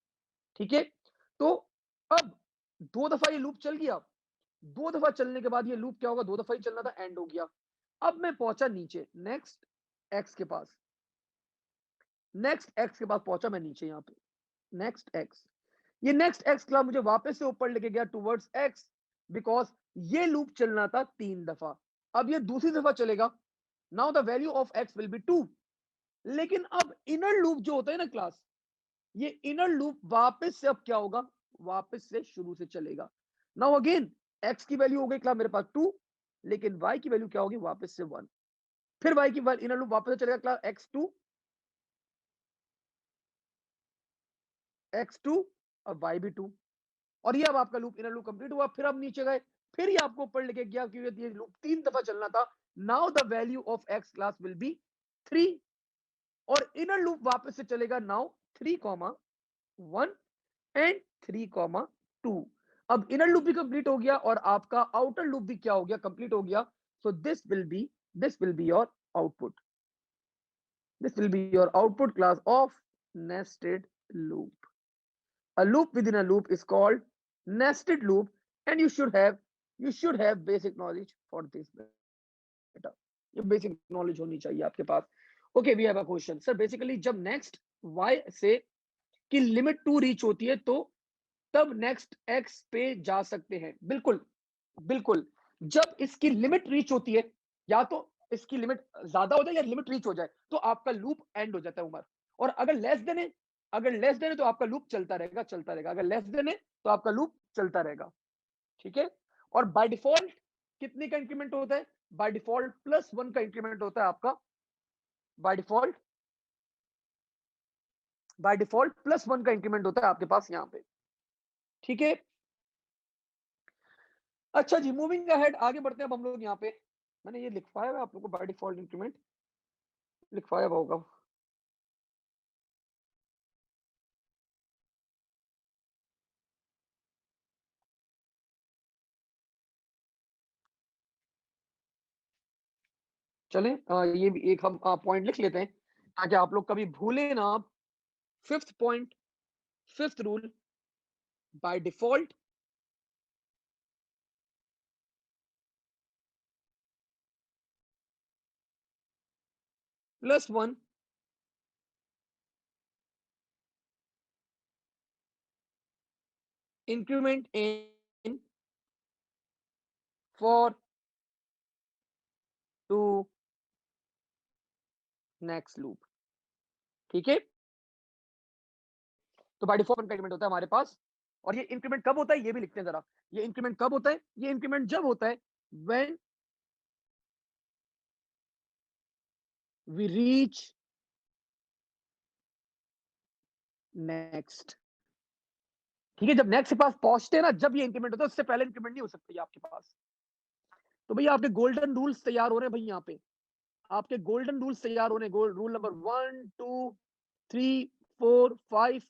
ठीक है, तो अब 2 दफा ये लूप चल गया, 2 दफा चलने के बाद ये लूप क्या होगा, 2 दफा ही चलना था, एंड हो गया। अब मैं पहुंचा नीचे नेक्स्ट x के पास, नेक्स्ट x के पास पहुंचा मैं नीचे, यहाँ पे नेक्स्ट x, ये नेक्स्ट x क्लास मुझे वापस से ऊपर लेके गया टुवर्ड्स x, बिकॉज ये लूप चलना था 3 दफा। अब ये दूसरी दफा चलेगा, now the value of x will be 2। लेकिन अब इनर लूप जो होता है ना क्लास, ये इनर लूप वापस से अब क्या होगा, वापस से शुरू से चलेगा। नाउ अगेन x की वैल्यू हो गई क्लास मेरे पास 2, लेकिन y की वैल्यू क्या होगी, वापस से 1। फिर y की इनर लूप वापस से चलेगा क्लास x2 x2 और y भी 2, और ये अब आपका लूप इनर लूप कंप्लीट हुआ। फिर अब नीचे गए, फिर ये आपको ऊपर लेके गया, क्योंकि ये लूप 3 दफा चलना था। Now the value of x class will be 3, और इनर लूप वापस से चलेगा नाउ 3,1 एंड 3,2। अब इनर लूप भी कंप्लीट हो गया और आपका आउटर लूप भी क्या हो गया, कंप्लीट हो गया। So this will be your output, this will be your output class of nested loop. A loop within a loop is called nested loop, and you should have basic knowledge for this beta. ये basic knowledge होनी चाहिए आपके पास। Okay, we have a question. Sir, basically जब next y से की लिमिट 2 रीच होती है, तो तब नेक्स्ट x पे जा सकते हैं। बिल्कुल बिल्कुल, जब इसकी लिमिट रीच होती है, या तो इसकी लिमिट ज्यादा हो जाए या लिमिट रीच हो जाए, तो आपका लूप एंड हो जाता है उमर। और अगर लेस देन है, तो आपका लूप चलता रहेगा, चलता रहेगा। अगर लेस देन है तो आपका लूप चलता रहेगा। ठीक है, और बाय डिफॉल्ट कितने का इंक्रीमेंट होता है, बाय डिफॉल्ट +1 का इंक्रीमेंट होता है आपका। बाय डिफॉल्ट +1 का इंक्रीमेंट होता है आपके पास यहाँ पे। ठीक है, अच्छा जी, मूविंग अहेड, आगे बढ़ते हैं अब हम लोग यहाँ पे। मैंने ये लिखवाया हुआ है आप लोगों को, बाय डिफॉल्ट इंक्रीमेंट लिखवाया हुआ होगा। चलें, ये भी एक हम पॉइंट लिख लेते हैं, ताकि आप लोग कभी भूले ना। आप fifth point, fifth rule, by default +1 increment in for to next loop. ठीक है, तो बाय डिफॉल्ट का इंक्रीमेंट होता है हमारे पास। और ये इंक्रीमेंट कब होता है, ये भी लिखते हैं जरा। ये इंक्रीमेंट कब होता है, ये इंक्रीमेंट जब होता है व्हेन वी रीच नेक्स्ट। ठीक है, जब नेक्स्ट के पास पहुंचते हैं ना, जब ये इंक्रीमेंट होता है, उससे पहले इंक्रीमेंट नहीं हो सकती आपके पास। तो भैया आपके गोल्डन रूल्स तैयार हो रहे हैं भाई, यहाँ पे आपके गोल्डन रूल्स तैयार होने, gold rule number 1 2 3 4 5।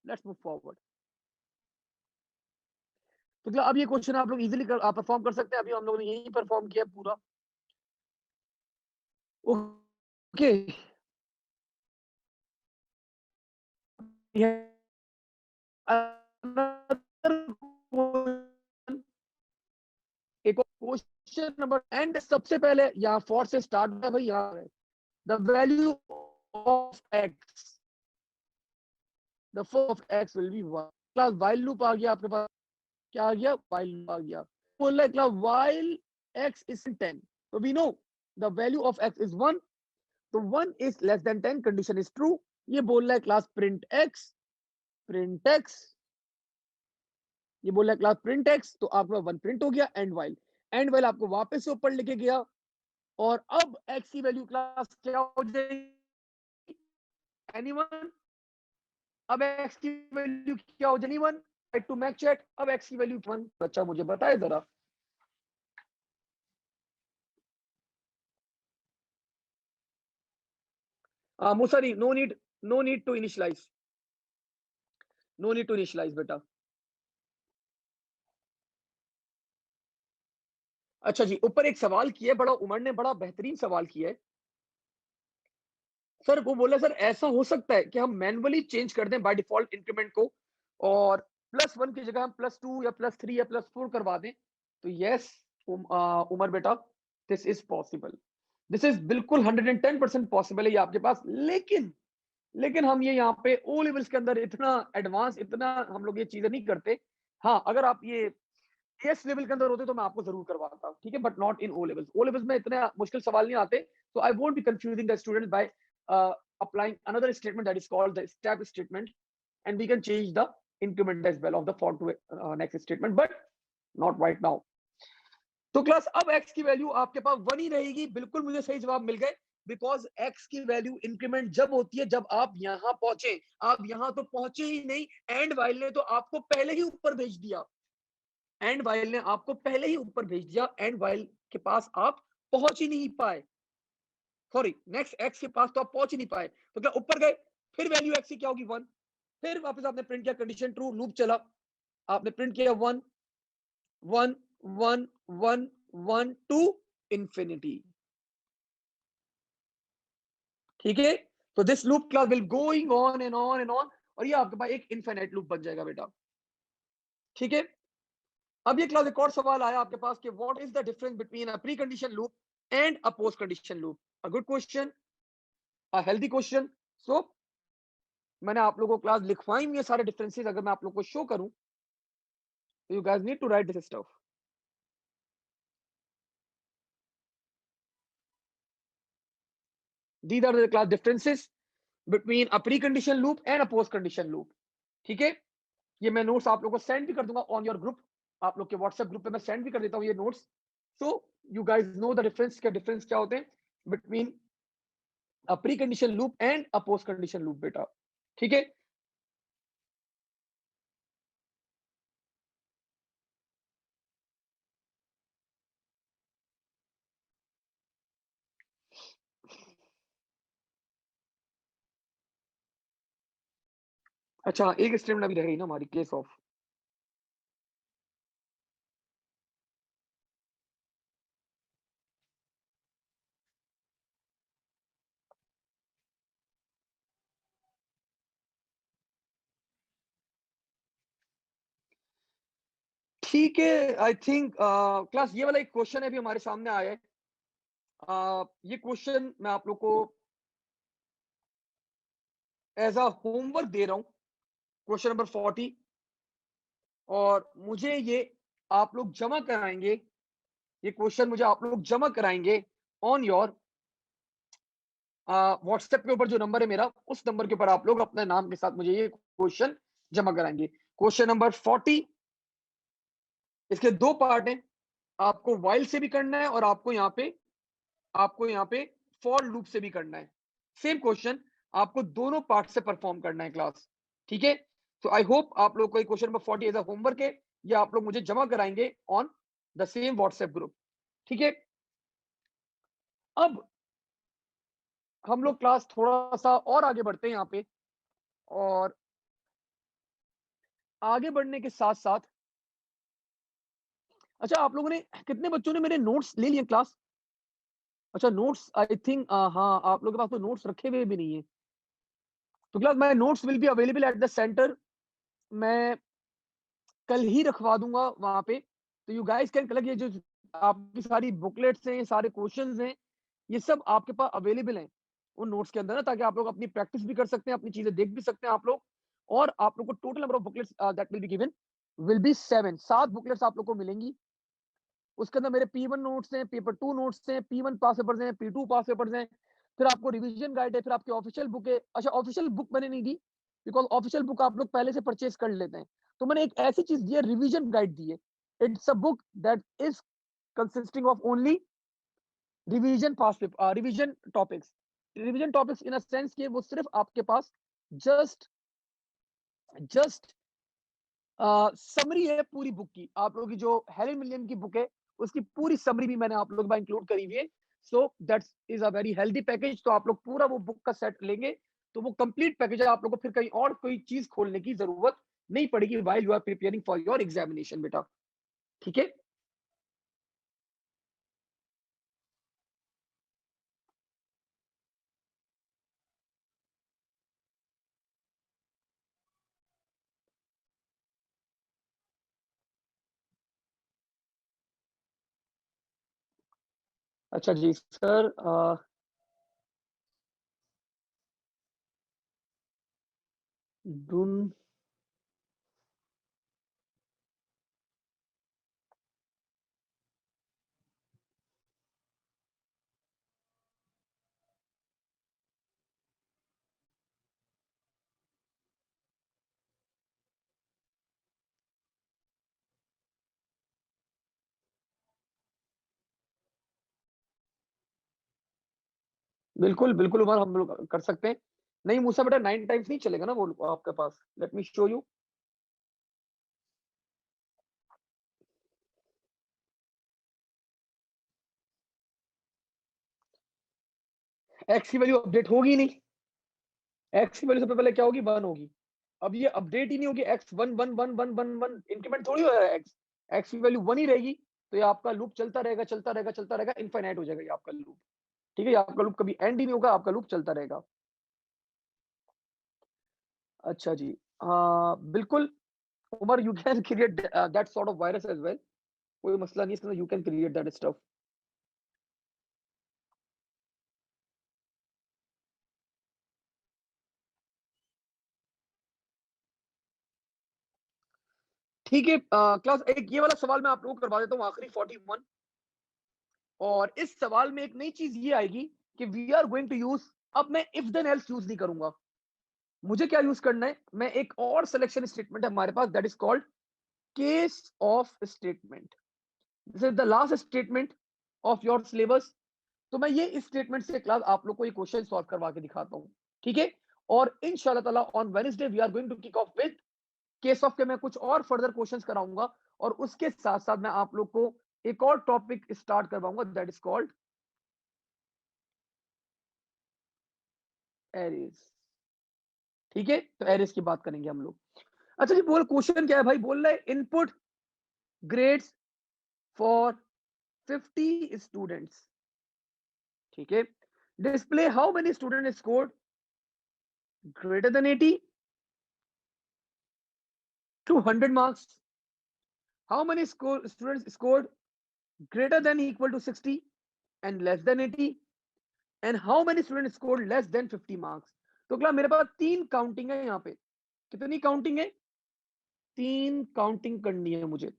Let's move forward. मतलब अब ये क्वेश्चन आप लोग इजीली परफॉर्म कर सकते हैं। अभी हम लोगों ने यही परफॉर्म किया पूरा। ओके, एक क्वेश्चन नंबर एंड सबसे पहले यहाँ फॉर से स्टार्ट है भाई। यहाँ the value of X, the of X will be 1। Class while loop आ गया आपके पास। क्या आ गया? वाइल लूप आ गया। बोल रहा है क्लास वाइल एक्स इज 10, तो we know the value of x is 1, तो 1 is less than 10, condition is true. ये बोल रहा है class print x, print x, ये बोल रहा है क्लास प्रिंट एक्स, तो आपका 1 प्रिंट हो गया। एंड वाइल आपको वापस से ऊपर लेके गया, और अब एक्स की वैल्यू क्लास क्या हो जाएगी? एनीवन? अब एक्स की वैल्यू क्या हो जाएगी? 1। टू मैक चैट, अब एक्स की वैल्यू 1। अच्छा मुझे बताए जरा। मुसरी, no need to initialize, no need to initialize बेटा। अच्छा जी, ऊपर एक सवाल किया है, बड़ा उमर ने बड़ा बेहतरीन सवाल किया है। सर वो बोला सर ऐसा हो सकता है कि हम मैन्युअली चेंज कर दें बाय डिफॉल्ट इंक्रीमेंट को, और +1 की जगह हम +2 या +3 या +4 करवा दें। तो यस उमर बेटा, this is possible, this is बिल्कुल 110% पॉसिबल है ये आपके पास। लेकिन हम ये यहाँ पे ओ लेवल्स के अंदर इतना एडवांस, इतना हम लोग ये चीजें नहीं करते। हाँ, अगर आप ये एस लेवल के अंदर होते तो मैं आपको जरूर करवाता, ठीक है, but not in O levels. O levels में इतने मुश्किल सवाल नहीं आते। So I won't be confusing the student by applying another statement that is called the step statement, and we can change the increment as well of the for to next statement, but not right now. तो क्लास अब x की वैल्यू आपके पास 1 ही रहेगी। बिल्कुल मुझे सही जवाब मिल गए, बिकॉज x की वैल्यू इंक्रीमेंट जब होती है जब आप यहाँ पहुंचे। आप यहाँ तो पहुंचे ही नहीं, एंड वाइल ने तो आपको पहले ही ऊपर भेज दिया, एंड वाइल ने आपको पहले ही ऊपर भेज दिया, एंड वाइल के पास आप पहुंच ही नहीं पाए। सॉरी, नेक्स्ट एक्स के पास तो आप पहुंच ही नहीं पाए, तो क्या ऊपर गए, फिर वैल्यू एक्स की क्या होगी? 1। फिर वापस आपने प्रिंट किया, कंडीशन ट्रू, लूप चला, आपने प्रिंट किया 1 1 1 1 1 टू इंफिनिटी। ठीक है, तो this loop class will going on and on and on, और ये आपके पास एक इनफिनिट लूप बन जाएगा बेटा। ठीक है, अब ये क्लास एक और सवाल आया आपके पास कि what is the difference between a pre condition loop and a post condition loop. A good question, a healthy question. So मैंने आप लोगों को क्लास लिखवाई हुई है सारे डिफरेंसेस, अगर मैं आप लोगों को शो करूं, तो you guys need to write this stuff. These are the class differences between a pre condition loop and a post condition loop. ठीक है, ये मैं नोट्स आप लोगों को सेंड भी कर दूंगा ऑन योर ग्रुप, आप लोग के व्हाट्सएप ग्रुप पे मैं सेंड भी कर देता हूं ये notes. So you guys know the difference क्या होते हैं between a pre condition loop and a post condition loop बेटा। ठीक है, अच्छा एक स्टेटमेंट अभी रह गई ना हमारी, केस ऑफ। ठीक है, आई थिंक क्लास ये वाला एक क्वेश्चन है, भी हमारे सामने आया है। ये क्वेश्चन मैं आप लोग को एज अ होमवर्क दे रहा हूं, क्वेश्चन नंबर 40, और मुझे ये आप लोग जमा कराएंगे, ये क्वेश्चन मुझे आप लोग जमा कराएंगे ऑन योर व्हाट्सएप के ऊपर जो नंबर है मेरा, उस नंबर के ऊपर आप लोग अपने नाम के साथ मुझे ये क्वेश्चन जमा कराएंगे। क्वेश्चन नंबर 40, इसके दो पार्ट हैं, आपको वाइल से भी करना है और आपको यहाँ पे फॉर लूप से भी करना है। सेम क्वेश्चन आपको दोनों पार्ट से परफॉर्म करना है क्लास। ठीक है, तो आई होप आप लोग को question number 40 as a homework है, ये आप लोग मुझे जमा कराएंगे on the same WhatsApp group. ठीक है, अब हम लोग क्लास थोड़ा सा और आगे बढ़ते हैं यहाँ पे, और आगे बढ़ने के साथ साथ अच्छा, आप लोगों ने कितने बच्चों ने मेरे नोट्स ले लिए क्लास? अच्छा, नोट्स आई थिंक हाँ, आप लोगों के पास तो नोट्स रखे हुए भी नहीं है। तो class my notes will be available at the centre. मैं कल ही रखवा दूँगा वहाँ पे। तो यू गाइस कैन कलेक्ट, ये जो आपकी सारी बुकलेट्स हैं, ये सारे क्वेश्चंस हैं, ये सब आपके पास अवेलेबल हैं उन नोट्स के अंदर ना, ताकि आप लोग अपनी प्रैक्टिस भी कर सकते हैं, अपनी चीज़ें देख भी सकते हैं आप लोग। और आप लोग को total number of booklets that will be given will be 7, 7 booklets आप लोग को मिलेंगी। उसके अंदर मेरे P1 नोट्स हैं, पेपर 2 नोट्स हैं, P1 पास पेपर्स हैं, P2 पास पेपर्स हैं, फिर आपको रिवीजन गाइड है, फिर आपकी ऑफिशियल बुक है। अच्छा, ऑफिशियल बुक मैंने नहीं दी, बिकॉज़ ऑफिशियल बुक आप लोग पहले से परचेज़ कर लेते हैं। तो मैंने एक ऐसी चीज़ दी है, रिवीजन गाइड दी है। It's a book that is consisting of only revision topics. Revision topics in a sense कि वो सिर्फ़ आपके पास जस्ट जस्ट समरी है पूरी बुक की। आप लोगों की जो हेलेन विलियम की बुक है, उसकी पूरी समरी भी मैंने आप लोगों के पास इंक्लूड करी हुई है। So that's is a very healthy package. तो आप लोग पूरा वो बुक का सेट लेंगे, तो वो कंप्लीट पैकेज है। आप लोगों को फिर कहीं और कोई चीज़ खोलने की ज़रूरत नहीं पड़ेगी while you are preparing for your examination बेटा। ठीक है? अच्छा जी सर, डून बिल्कुल, बिल्कुल उमर, हम लोग कर सकते हैं। नहीं मूसा बेटा, 9 टाइम्स नहीं चलेगा ना वो आपके पास। Let me show you. X की वैल्यू अपडेट होगी ही नहीं। एक्स की वैल्यू सबसे पहले क्या होगी? 1 होगी। अब ये अपडेट ही नहीं होगी, एक्स 1 1 1 1 1 1 इंक्रीमेंट थोड़ी हो रहा है एक्स। एक्स की वैल्यू 1 ही रहेगी। तो ये आपका लूप चलता रहेगा, चलता रहेगा, चलता रहेगा, इनफाइनाइट हो जाएगा ये आपका लूप। ठीक है? ये आपका लूप कभी एंड ही नहीं होगा, आपका लूप चलता रहेगा। अच्छा जी। बिल्कुल Umar, you can create that sort of virus as well. कोई मसला नहीं है इसके अंदर, you can create that stuff. ठीक है, क्लास एक ये वाला सवाल मैं आप लोगों को करवा देता हूँ, आखिरी 41। और इस सवाल में एक नई चीज़ ये आएगी कि we are going to use, अब मैं इफ देन एल्स यूज़ नहीं करूँगा। मुझे क्या यूज़ करना है? मैं एक और सिलेक्शन स्टेटमेंट है हमारे पास, that is called case of statement. This is the last statement of your syllabus. तो मैं ये इस स्टेटमेंट से क्लास आप लोग को ये क्वेश्चन सॉल्व करवा के दिखाता हूँ। ठीक है? और इंशाल्लाह ताला on Wednesday we are going to kick off with case of के मैं कुछ और फर्दर क्वेश्चंस कराऊंगा। और उसके साथ-साथ मैं आप लोग को एक और टॉपिक स्टार्ट करवाऊंगा, दैट इज़ कॉल्ड एरेज़। ठीक है? तो एरेज़ की बात करेंगे हम लोग। अच्छा जी, बोल क्वेश्चन क्या है भाई? बोल रहा है इनपुट ग्रेड्स फॉर 50 स्टूडेंट्स। ठीक है? Display how many student scored greater than 80 to 100 marks. How many students scored greater than equal to 60 and less than 80, and how many students scored less than 50 marks। तो क्या मेरे पास तीन काउंटिंग है यहाँ पे। कितनी काउंटिंग है? तीन काउंटिंग करनी है मुझे।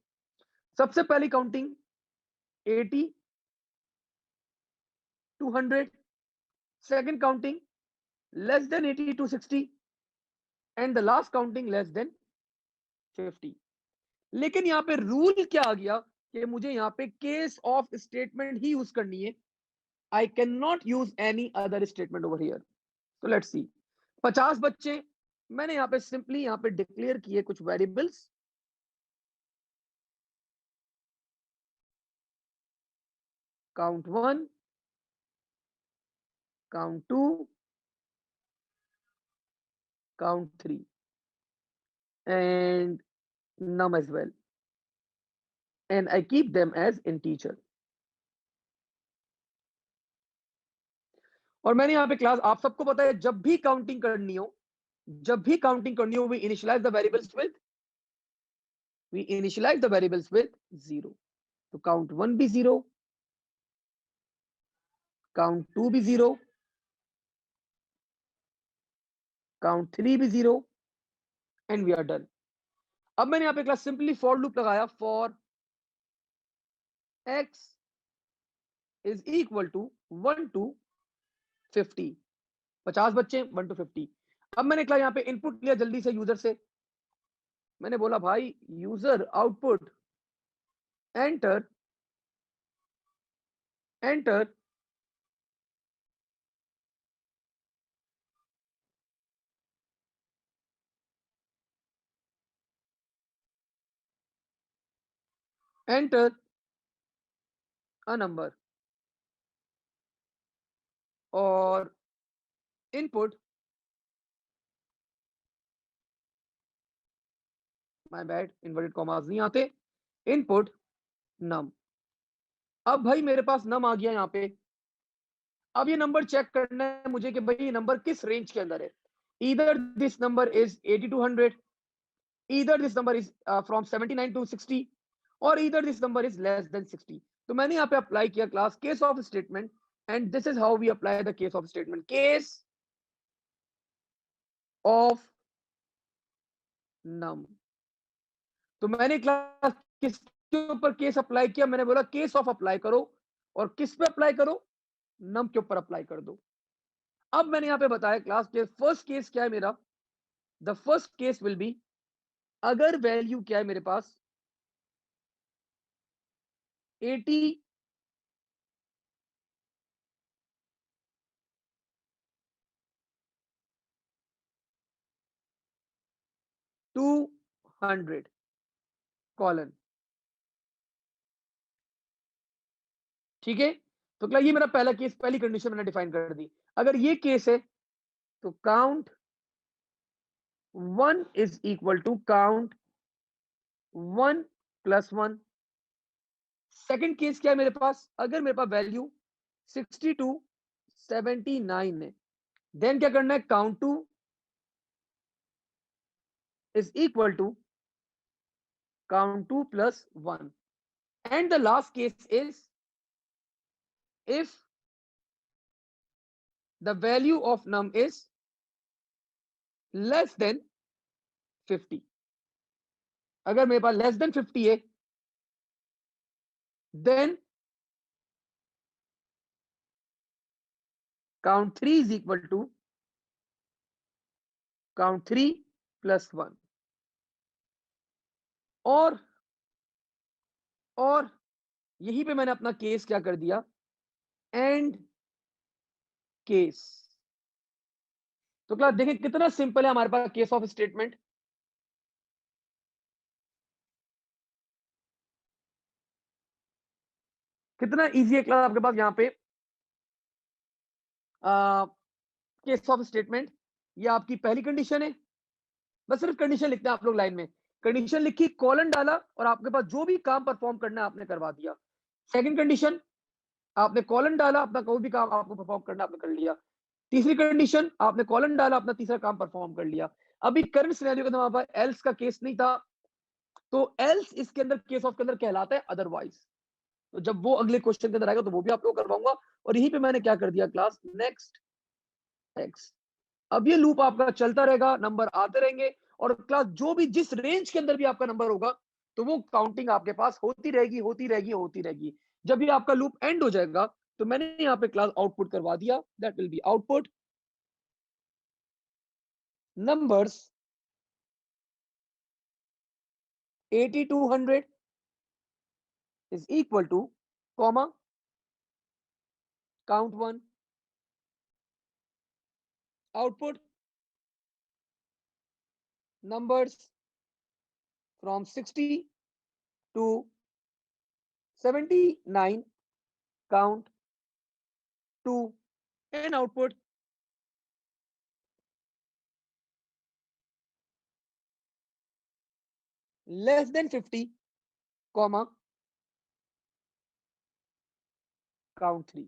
सबसे पहली counting 80 to 100, second counting less than 80 to 60, and the last counting less than 50। लेकिन यहाँ पे रूल क्या आ गया कि मुझे यहाँ पे case of statement he use करनी है। I can not use any other statement over here. तो लेट्स सी। 50 बच्चे, मैंने यहाँ पे सिंपली यहाँ पे डिक्लेयर किए कुछ variables. Count 1, count 2, count 3 and num as well. and I keep them as integer. और मैंने यहाँ पे क्लास, आप सबको पता है जब भी काउंटिंग करनी हो, we initialize the variables with 0. तो count 1 भी 0, count 2 भी 0, count 3 भी 0, and we are done. अब मैंने यहाँ पे क्लास सिंपली फॉर लूप लगाया, for x is equal to 1 to 50, 50 बच्चे 1 to 50. अब मैंने क्लास यहाँ पे इनपुट लिया जल्दी से यूजर से, मैंने बोला भाई user output enter enter enter a number और input, my bad inverted commas नहीं आते, इनपुट नम. अब भाई मेरे पास नम आ गया यहाँ पे. अब ये नंबर चेक करना है मुझे कि भाई ये नंबर किस रेंज के अंदर है. Either this number is 80 to 100, either this number is from 79 to 60, और either this number is less than 60. तो मैंने यहाँ पे अप्लाई किया class case of statement, and this is how we apply the case of statement. Case of num. तो मैंने क्लास किसके ऊपर केस अप्लाई किया, मैंने बोला केस ऑफ अप्लाई करो, और किस पे अप्लाई करो, नम के ऊपर अप्लाई कर दो. अब मैंने यहाँ पे बताया क्लास के फर्स्ट केस क्या है मेरा, the first case will be, अगर वैल्यू क्या है मेरे पास 80 to 100 कॉलन. ठीक है, तो क्या ये मेरा पहला केस, पहली कंडीशन मैंने डिफाइन कर दी. अगर ये केस है तो count 1 is equal to count 1 plus 1. Second case क्या है मेरे पास, अगर मेरे पास वैल्यू 60 to 79 है, देन क्या करना है, count 2 is equal to count 2 plus 1. And the last case is if the value of num is less than 50. अगर मेरे पास less than 50 है, then count 3 is equal to count 3 plus 1. और यहीं पे मैंने अपना केस क्या कर दिया, एंड केस. तो क्लास देखें कितना सिंपल है हमारे पास केस ऑफ स्टेटमेंट. कितना इजी है क्लास आपके पास यहाँ पे केस ऑफ स्टेटमेंट. ये आपकी पहली कंडीशन है, बस सिर्फ कंडीशन लिखते हैं आप लोग लाइन में, कंडीशन लिखी, कॉलन डाला, और आपके पास जो भी काम परफॉर्म करना है आपने करवा दिया. सेकंड कंडीशन, आपने कॉलन डाला, अपना कोई भी काम आपको परफॉर्म करना आपने कर लिया. तीसरी कंडीशन, आपने कॉलन डाला, अपना तीसरा काम परफॉर्म कर लिया. अभी करंट सिनेरियो के अंदर हमारे पास एल्स का केस नहीं था, तो एल्स इसके अंदर केस ऑफ के अंदर कहलाता है अदरवाइज. तो जब वो अगले क्वेश्चन के अंदर आएगा तो वो भी आप लोग करवाऊंगा. और यहीं पे मैंने क्या कर दिया क्लास, नेक्स्ट एक्स. अब ये लूप आपका चलता रहेगा, नंबर आते रहेंगे, और क्लास जो भी जिस रेंज के अंदर भी आपका नंबर होगा तो वो काउंटिंग आपके पास होती रहेगी होती रहेगी होती रहेगी. जब ये आपका लूप एंड हो जाएगा तो मैंने यहाँ पे क्लास आउटपुट करवा दिया, that will be output numbers 80 to 100 is equal to comma count 1. Output numbers from 60 to 79 count 2, and output less than 50 comma count 3.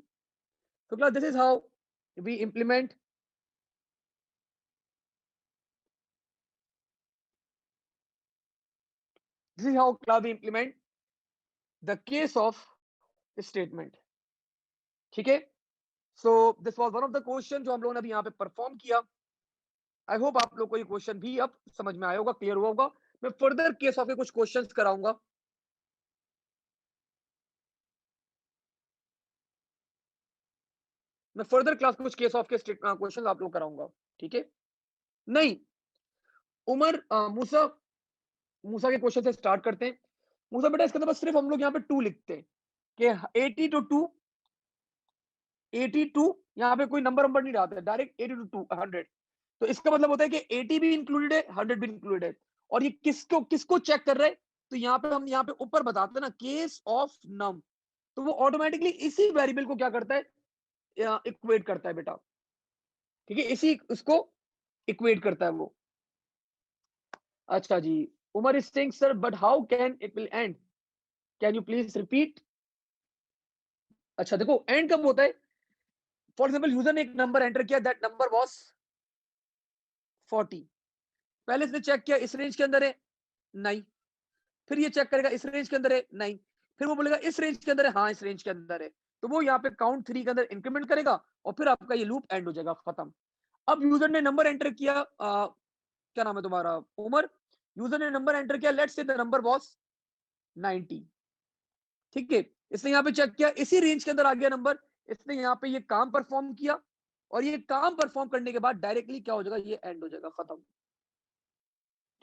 So class, this is how we implement the case of statement. ठीक है? So this was one of the question जो हम लोगों ने अभी यहाँ पे परफॉर्म किया. आई होप आप लोग को ये क्वेश्चन भी अब समझ में आया होगा, क्लियर हुआ होगा. मैं फर्दर केस ऑफ के कुछ क्वेश्चंस कराऊंगा. मैं फर्दर क्लास कुछ केस ऑफ के क्वेश्चन आप लोग कराऊंगा. ठीक है? नहीं, उमर मूसा के क्वेश्चन से स्टार्ट करते हैं. मूसा बेटा, इसके अंदर बस सिर्फ हम लोग यहाँ पे 2 लिखते हैं कि 80 to 2, 82, यहाँ पे कोई नंबर नहीं डालते, डायरेक्ट 80 to 100. तो इसका मतलब होता है कि 80 भी इंक्लूडेड है, 100 भी इंक्लूडेड है. और ये किसको चेक कर रहे हैं? तो यहाँ पे हम यहाँ पे ऊपर बताते हैं ना, केस ऑफ नम, तो वो ऑटोमेटिकली इसी वेरिएबल को क्या करता है, इक्वेट करता है बेटा. ठीक है, इसी उसको इक्वेट करता है वो. अच्छा जी, Umar is saying sir but how can it will end, can you please repeat. अच्छा देखो, एंड कब होता है? फॉर एग्जांपल यूजर ने एक नंबर एंटर किया, दैट नंबर वाज 40. पहले इसने चेक किया इस रेंज के अंदर है, नहीं. फिर ये चेक करेगा इस रेंज के अंदर है, नहीं. फिर वो बोलेगा इस रेंज के अंदर है, हाँ इस रेंज के अंदर है. तो वो यहाँ पे काउंट 3 के अंदर इंक्रीमेंट करेगा और फिर आपका ये लूप एंड हो जाएगा, खत्म. अब यूजर ने नंबर एंटर किया, क्या नाम है तुम्हारा, उमर. यूजर ने नंबर एंटर किया, let's say the number was 90. ठीक है, इसने यहाँ पे चेक किया इसी रेंज के अंदर आ गया नंबर. इसने यहाँ पे ये काम परफॉर्म किया और ये काम परफॉर्म करने के बाद डायरेक्टली क्या हो जाएगा, ये एंड हो जाएगा, खत्म.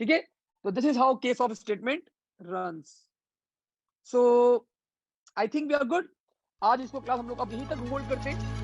ठीक है, तो this is how case of statement runs. So I think we are good. आज इसको क्लास हम लोग अब यहीं तक होल्ड करते हैं.